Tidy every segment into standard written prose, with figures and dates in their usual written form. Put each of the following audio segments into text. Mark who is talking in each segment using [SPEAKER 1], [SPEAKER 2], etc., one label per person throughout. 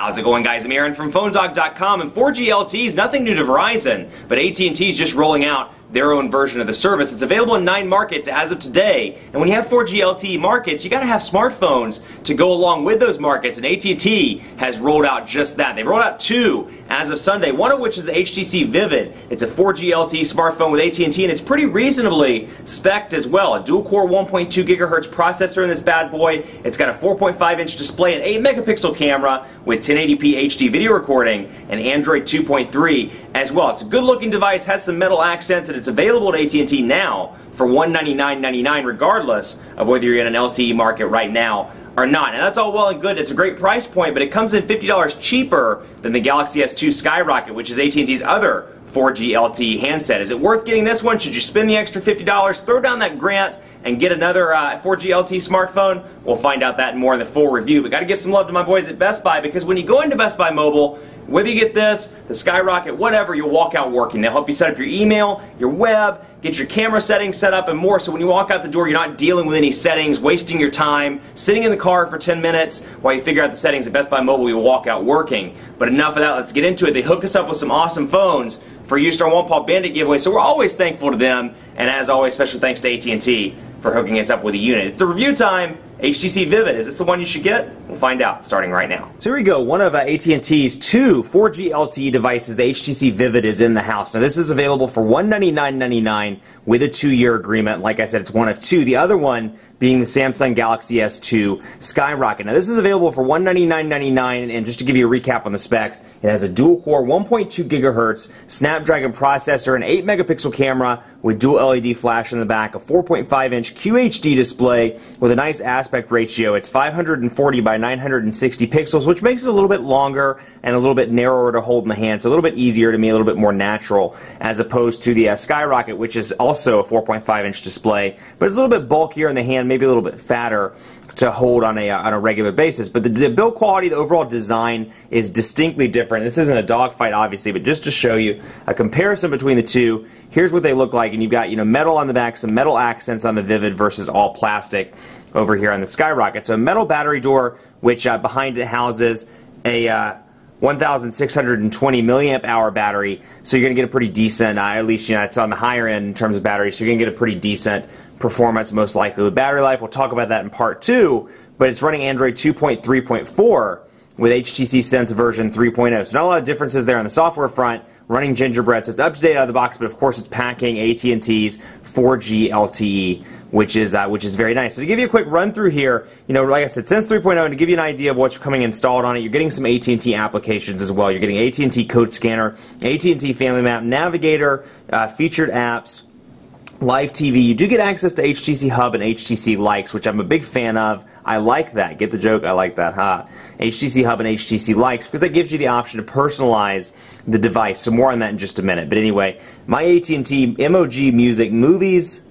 [SPEAKER 1] How's it going, guys? I'm Aaron from PhoneDog.com, and 4G LTE is nothing new to Verizon, but AT&T is just rolling out their own version of the service. It's available in 9 markets as of today, and when you have 4G LTE markets, you got to have smartphones to go along with those markets, and AT&T has rolled out just that. They've rolled out 2 as of Sunday, one of which is the HTC Vivid. It's a 4G LTE smartphone with AT&T, and it's pretty reasonably spec'd as well. A dual-core 1.2 gigahertz processor in this bad boy. It's got a 4.5-inch display, an 8-megapixel camera with 1080p HD video recording, and Android 2.3 as well. It's a good-looking device, has some metal accents, and it's available at AT&T now for $199.99 regardless of whether you're in an LTE market right now or not. And that's all well and good. It's a great price point, but it comes in $50 cheaper than the Galaxy S2 Skyrocket, which is AT&T's other 4G LTE handset. Is it worth getting this one? Should you spend the extra $50, throw down that grant, and get another 4G LTE smartphone? We'll find out that and more in the full review. But got to give some love to my boys at Best Buy, because when you go into Best Buy Mobile, whether you get this, the Skyrocket, whatever, you'll walk out working. They'll help you set up your email, your web, get your camera settings set up and more, so when you walk out the door, you're not dealing with any settings, wasting your time, sitting in the car for 10 minutes while you figure out the settings at Best Buy Mobile. You'll walk out working. But enough of that, let's get into it. They hook us up with some awesome phones for use our One Paw Bandit giveaway, so we're always thankful to them, and as always, special thanks to AT&T for hooking us up with a unit. It's the review time. HTC Vivid, is this the one you should get? We'll find out starting right now. So here we go, one of AT&T's 2 4G LTE devices, the HTC Vivid, is in the house. Now this is available for $199.99 with a 2-year agreement. Like I said, it's one of 2. The other one being the Samsung Galaxy S2 Skyrocket. Now this is available for $199.99, and just to give you a recap on the specs, it has a dual-core 1.2 gigahertz Snapdragon processor, an 8-megapixel camera with dual LED flash in the back, a 4.5-inch QHD display with a nice aspect ratio. It's 540 by 960 pixels, which makes it a little bit longer and a little bit narrower to hold in the hand, so a little bit easier to me, a little bit more natural, as opposed to the Skyrocket, which is also a 4.5-inch display, but it's a little bit bulkier in the hand, maybe a little bit fatter to hold on a regular basis. But the build quality, the overall design is distinctly different. This isn't a dogfight, obviously, but just to show you a comparison between the two, here's what they look like. And you've got, metal on the back, some metal accents on the Vivid versus all plastic over here on the Skyrocket. So a metal battery door, which behind it houses a 1,620 milliamp hour battery. So you're going to get a pretty decent, at least it's on the higher end in terms of battery, so you're going to get a pretty decent performance, most likely, with battery life. We'll talk about that in part 2, but it's running Android 2.3.4 with HTC Sense version 3.0. So not a lot of differences there on the software front. Running Gingerbread, so it's up to date out of the box, but of course it's packing AT&T's 4G LTE, which is very nice. So to give you a quick run through here, like I said, Sense 3.0, and to give you an idea of what's coming installed on it, you're getting some AT&T applications as well. You're getting AT&T Code Scanner, AT&T Family Map, Navigator, featured apps, Live TV. You do get access to HTC Hub and HTC Likes, which I'm a big fan of. I like that. Get the joke? I like that, huh? HTC Hub and HTC Likes, because that gives you the option to personalize the device. So more on that in just a minute. But anyway, my AT&T MOG Music, Movies,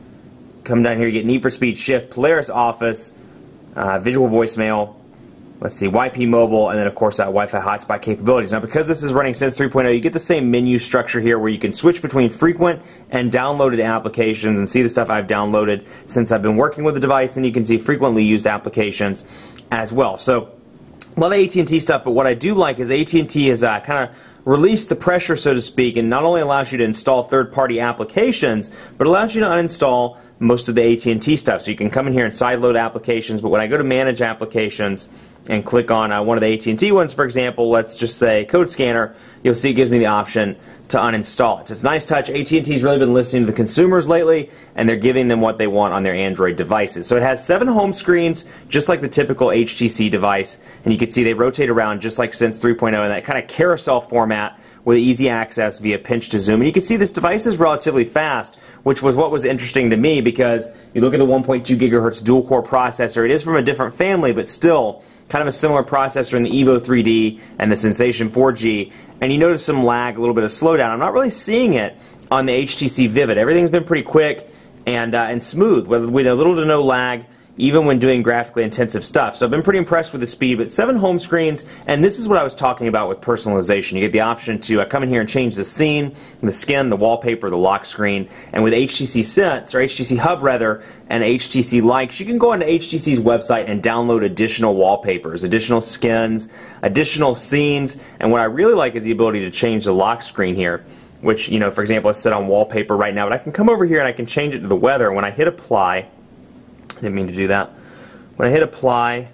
[SPEAKER 1] come down here, you get Need for Speed Shift, Polaris Office, Visual Voicemail, let's see, YP Mobile, and then of course that Wi-Fi hotspot capabilities. Now because this is running Sense 3.0, you get the same menu structure here where you can switch between frequent and downloaded applications and see the stuff I've downloaded since I've been working with the device, and you can see frequently used applications as well. So a lot of AT&T stuff, but what I do like is AT&T has kind of released the pressure, so to speak, and not only allows you to install third-party applications, but allows you to uninstall most of the AT&T stuff. So you can come in here and sideload applications, but when I go to Manage Applications and click on one of the AT&T ones, for example, let's just say Code Scanner, you'll see it gives me the option to uninstall it. So it's a nice touch. AT&T's really been listening to the consumers lately, and they're giving them what they want on their Android devices. So it has 7 home screens, just like the typical HTC device, and you can see they rotate around just like Sense 3.0 in that kind of carousel format with easy access via pinch to zoom. And you can see this device is relatively fast, which was what was interesting to me, because you look at the 1.2 gigahertz dual-core processor. It is from a different family, but still kind of a similar processor in the Evo 3D and the Sensation 4G, and you notice some lag, a little bit of slowdown. I'm not really seeing it on the HTC Vivid. Everything's been pretty quick and smooth, with a little to no lag. even when doing graphically intensive stuff. So I've been pretty impressed with the speed, but 7 home screens, and this is what I was talking about with personalization. You get the option to come in here and change the scene, the skin, the wallpaper, the lock screen, and with HTC Sense, or HTC Hub rather, and HTC Likes, you can go onto HTC's website and download additional wallpapers, additional skins, additional scenes, and what I really like is the ability to change the lock screen here, which, you know, for example, it's set on wallpaper right now, but I can come over here and I can change it to the weather. When I hit apply, didn't mean to do that. When I hit apply,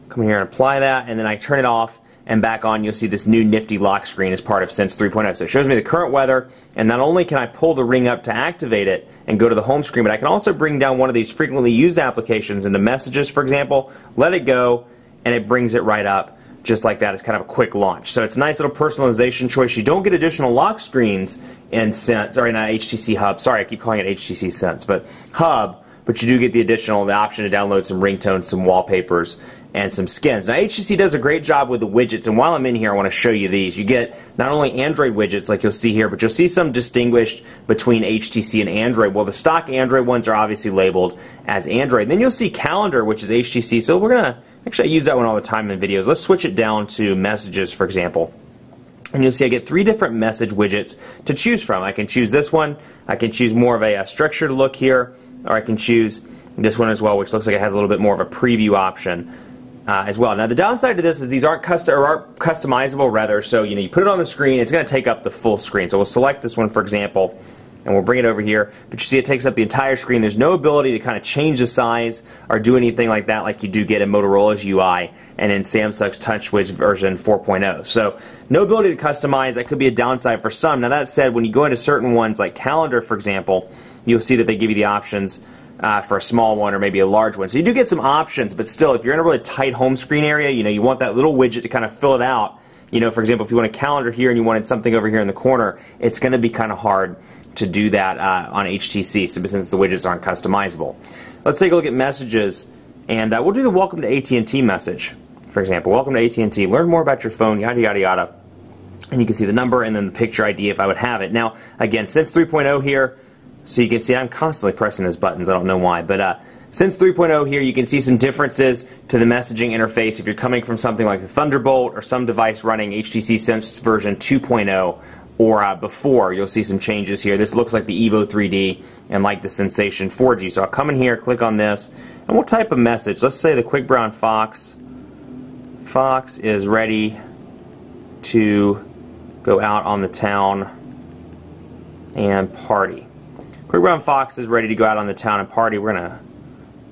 [SPEAKER 1] come here and apply that, and then I turn it off and back on, you'll see this new nifty lock screen as part of Sense 3.0. So it shows me the current weather, and not only can I pull the ring up to activate it and go to the home screen, but I can also bring down one of these frequently used applications into Messages, for example, let it go, and it brings it right up just like that. It's kind of a quick launch. So it's a nice little personalization choice. You don't get additional lock screens in Sense, or in HTC Hub. Sorry, I keep calling it HTC Sense, but Hub. But you do get the option to download some ringtones, some wallpapers, and some skins. Now, HTC does a great job with the widgets, and while I'm in here, I want to show you these. You get not only Android widgets, like you'll see here, but you'll see some distinguished between HTC and Android. Well, the stock Android ones are obviously labeled as Android. And then you'll see Calendar, which is HTC. So we're going to, actually I use that one all the time in videos. Let's switch it down to Messages, for example. And you'll see I get 3 different message widgets to choose from. I can choose this one. I can choose more of a structured look here. Or I can choose this one as well, which looks like it has a little bit more of a preview option as well. Now the downside to this is these aren't customizable, rather. So you put it on the screen, it's going to take up the full screen. So we'll select this one, for example, and we'll bring it over here. But you see it takes up the entire screen. There's no ability to kind of change the size or do anything like that, like you do get in Motorola's UI and in Samsung's TouchWiz version 4.0. So no ability to customize. That could be a downside for some. Now that said, when you go into certain ones like Calendar, for example, you'll see that they give you the options for a small one or maybe a large one. So you do get some options, but still, if you're in a really tight home screen area, you want that little widget to kind of fill it out. For example, if you want a calendar here and you wanted something over here in the corner, it's going to be kind of hard to do that on HTC, so since the widgets aren't customizable. Let's take a look at Messages, and we'll do the Welcome to AT&T message, for example. Welcome to AT&T. Learn more about your phone, yada, yada, yada. And you can see the number and then the picture ID if I would have it. Now, again, Sense 3.0 here, so you can see I'm constantly pressing those buttons. I don't know why. But Sense 3.0 here, you can see some differences to the messaging interface if you're coming from something like the Thunderbolt or some device running HTC Sense version 2.0 or before. You'll see some changes here. This looks like the Evo 3D and like the Sensation 4G. So I'll come in here, click on this, and we'll type a message. Let's say the Quick Brown Fox is ready to go out on the town and party. Quick Brown Fox is ready to go out on the town and party. We're going to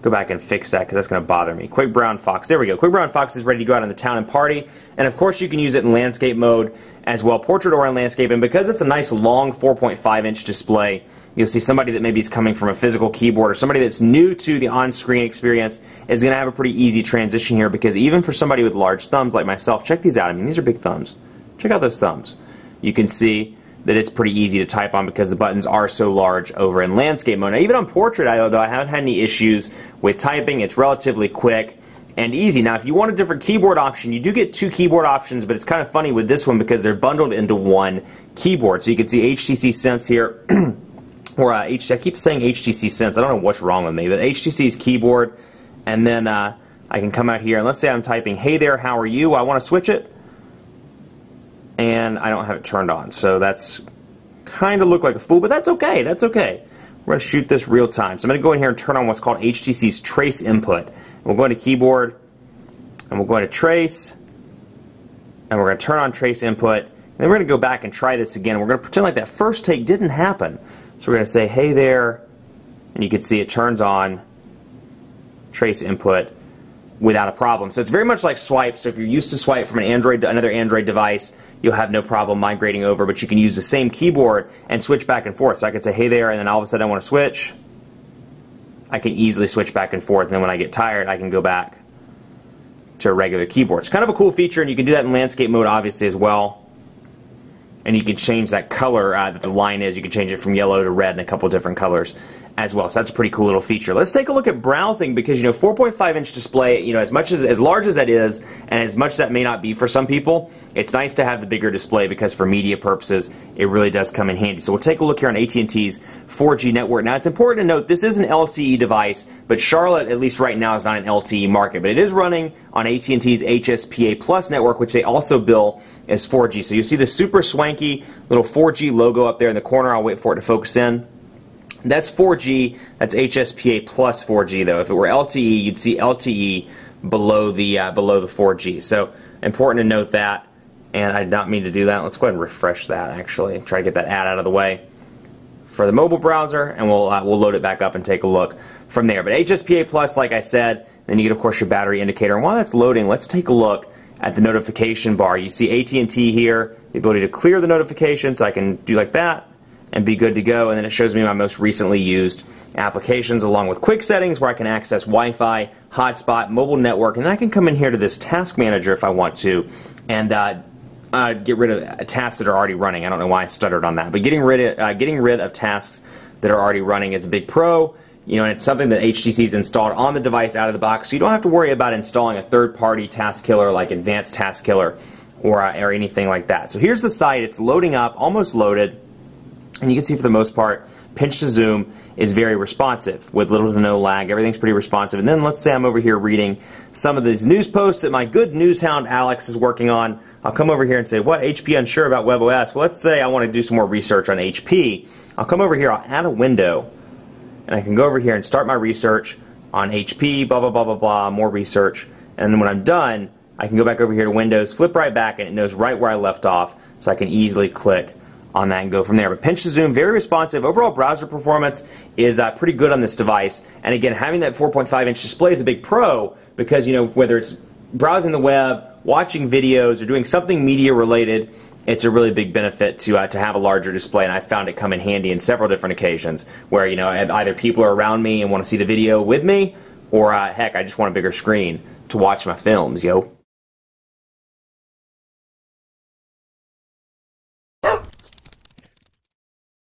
[SPEAKER 1] go back and fix that because that's going to bother me. Quick Brown Fox. There we go. Quick Brown Fox is ready to go out on the town and party. And of course you can use it in landscape mode as well, portrait or in landscape. And because it's a nice long 4.5-inch display, you'll see somebody that maybe is coming from a physical keyboard or somebody that's new to the on-screen experience is going to have a pretty easy transition here, because even for somebody with large thumbs like myself, check these out. I mean, these are big thumbs. Check out those thumbs. You can see that it's pretty easy to type on because the buttons are so large over in landscape mode. Now, even on portrait, though I haven't had any issues with typing. It's relatively quick and easy. Now, if you want a different keyboard option, you do get 2 keyboard options, but it's kind of funny with this one because they're bundled into one keyboard. So you can see HTC Sense here, or I keep saying HTC Sense. I don't know what's wrong with me, but HTC's keyboard, and then I can come out here, and let's say I'm typing, "Hey there, how are you?" I want to switch it, and I don't have it turned on, so that's kind of look like a fool, but that's okay. That's okay. We're going to shoot this real time. So I'm going to go in here and turn on what's called HTC's Trace Input. We'll go into Keyboard, and we'll go into Trace, and we're going to turn on Trace Input, and then we're going to go back and try this again. We're going to pretend like that first take didn't happen. So we're going to say, "Hey there," and you can see it turns on Trace Input without a problem. So it's very much like Swipe. So if you're used to Swipe from an Android to another Android device, you'll have no problem migrating over, but you can use the same keyboard and switch back and forth. So I could say, "Hey there," and then all of a sudden I want to switch. I can easily switch back and forth, and then when I get tired, I can go back to a regular keyboard. It's kind of a cool feature, and you can do that in landscape mode, obviously, as well. And you can change that color that the line is. You can change it from yellow to red in a couple different colors as well. So that's a pretty cool little feature. Let's take a look at browsing because, 4.5-inch display, as large as that is, and as much as that may not be for some people, it's nice to have the bigger display because for media purposes, it really does come in handy. So we'll take a look here on AT&T's 4G network. Now, it's important to note this is an LTE device, but Charlotte, at least right now, is not an LTE market, but it is running on AT&T's HSPA Plus network, which they also bill as 4G. So you see the super swanky little 4G logo up there in the corner. I'll wait for it to focus in. That's 4G. That's HSPA plus 4G, though. If it were LTE, you'd see LTE below the 4G. So important to note that. And I did not mean to do that. Let's go ahead and refresh that, actually. Try to get that ad out of the way for the mobile browser, and we'll load it back up and take a look from there. But HSPA plus, like I said, then you get, of course, your battery indicator. And while that's loading, let's take a look at the notification bar. You see AT&T here, the ability to clear the notifications. So I can do like that and be good to go, and then it shows me my most recently used applications along with quick settings where I can access Wi-Fi, hotspot, mobile network, and I can come in here to this task manager if I want to and get rid of tasks that are already running. I don't know why I stuttered on that, but getting rid of tasks that are already running is a big pro. And it's something that HTC's installed on the device out of the box, so you don't have to worry about installing a third-party task killer like Advanced Task Killer or anything like that. So here's the site. It's loading up, almost loaded. And you can see for the most part, pinch to zoom is very responsive with little to no lag. Everything's pretty responsive. And then let's say I'm over here reading some of these news posts that my good news hound Alex is working on. I'll come over here and say, what, HP unsure about WebOS? Well, let's say I want to do some more research on HP. I'll come over here, I'll add a window, and I can go over here and start my research on HP, blah, blah, blah, blah, blah, more research. And then when I'm done, I can go back over here to Windows, flip right back, and it knows right where I left off, so I can easily click on that and go from there. But pinch to zoom, very responsive. Overall browser performance is pretty good on this device. And again, having that 4.5-inch display is a big pro because, whether it's browsing the web, watching videos, or doing something media related, it's a really big benefit to have a larger display. And I found it come in handy in several different occasions where, either people are around me and want to see the video with me, or heck, I just want a bigger screen to watch my films, yo.